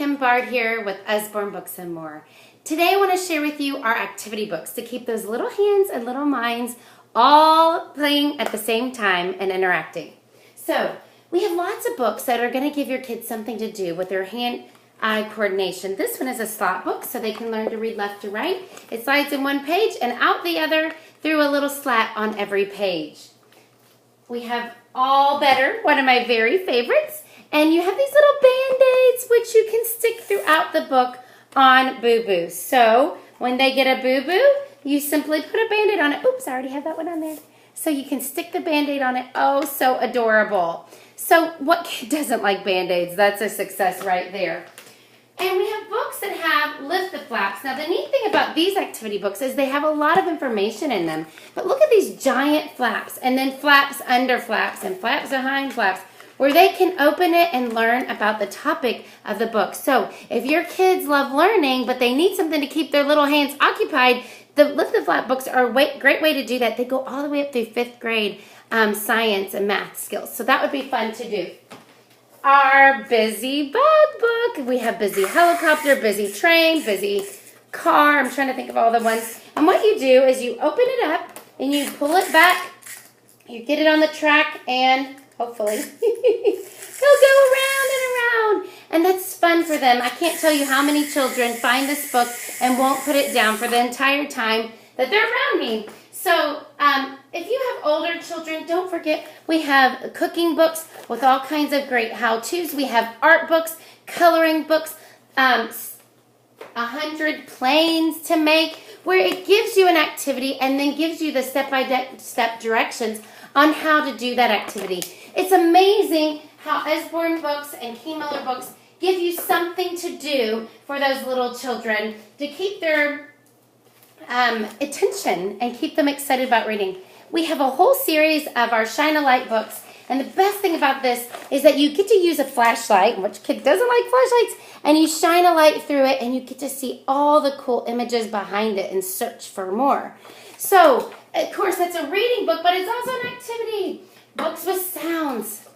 Kim Bard here with Usborne Books and More. Today I want to share with you our activity books to keep those little hands and little minds all playing at the same time and interacting. So we have lots of books that are going to give your kids something to do with their hand-eye coordination. This one is a slot book so they can learn to read left to right. It slides in one page and out the other through a little slat on every page. We have All Better, one of my very favorites. And you have these little Band-Aids which you can stick throughout the book on boo-boo. So when they get a boo-boo, you simply put a Band-Aid on it. Oops, I already have that one on there. So you can stick the Band-Aid on it. Oh, so adorable. So what kid doesn't like Band-Aids? That's a success right there. And we have books that have lift the flaps. Now the neat thing about these activity books is they have a lot of information in them. But look at these giant flaps and then flaps under flaps and flaps behind flaps, where they can open it and learn about the topic of the book. So if your kids love learning, but they need something to keep their little hands occupied, the Lift the Flap books are a great way to do that. They go all the way up through 5th grade science and math skills. So that would be fun to do. Our Busy Bug book. We have Busy Helicopter, Busy Train, Busy Car. I'm trying to think of all the ones. And what you do is you open it up and you pull it back. You get it on the track and hopefully they'll go around and around. And that's fun for them. I can't tell you how many children find this book and won't put it down for the entire time that they're around me. So if you have older children, don't forget we have cooking books with all kinds of great how-tos. We have art books, coloring books, 100 planes to make, where it gives you an activity and then gives you the step-by-step directions on how to do that activity. It's amazing how Usborne books and Key Miller books give you something to do for those little children to keep their attention and keep them excited about reading. We have a whole series of our Shine a Light books, and the best thing about this is that you get to use a flashlight, which kid doesn't like flashlights, and you shine a light through it and you get to see all the cool images behind it and search for more. So, of course, that's a reading book, but it's also an activity. Books with sounds.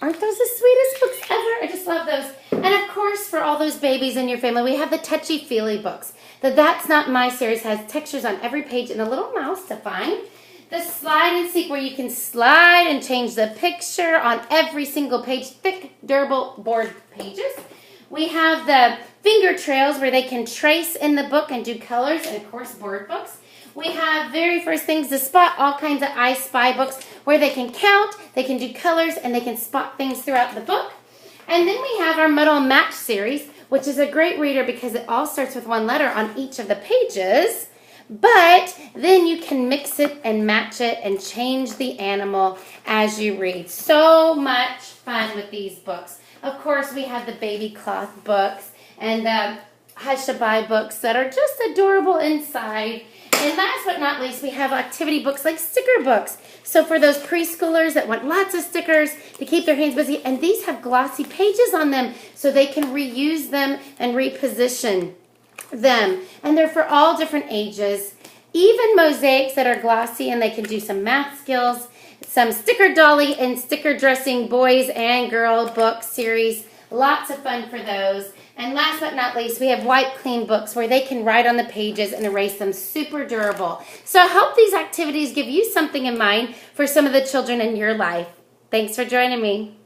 Aren't those the sweetest books ever? I just love those. And of course, for all those babies in your family, we have the touchy-feely books. The That's Not My series has textures on every page and a little mouse to find. The Slide and Seek, where you can slide and change the picture on every single page. Thick, durable board pages. We have the Finger Trails, where they can trace in the book and do colors, and of course, board books. We have Very First Things to Spot, all kinds of I Spy books where they can count, they can do colors, and they can spot things throughout the book. And then we have our Muddle and Match series, which is a great reader because it all starts with one letter on each of the pages, but then you can mix it and match it and change the animal as you read. So much fun with these books. Of course, we have the baby cloth books and the Hushabye books that are just adorable inside. And last but not least, we have activity books like sticker books. So for those preschoolers that want lots of stickers to keep their hands busy, and these have glossy pages on them so they can reuse them and reposition them. And they're for all different ages. Even mosaics that are glossy and they can do some math skills. Some sticker dolly and sticker dressing boys and girl book series. Lots of fun for those. And last but not least, we have Wipe Clean books where they can write on the pages and erase them. Super durable. So I hope these activities give you something in mind for some of the children in your life. Thanks for joining me.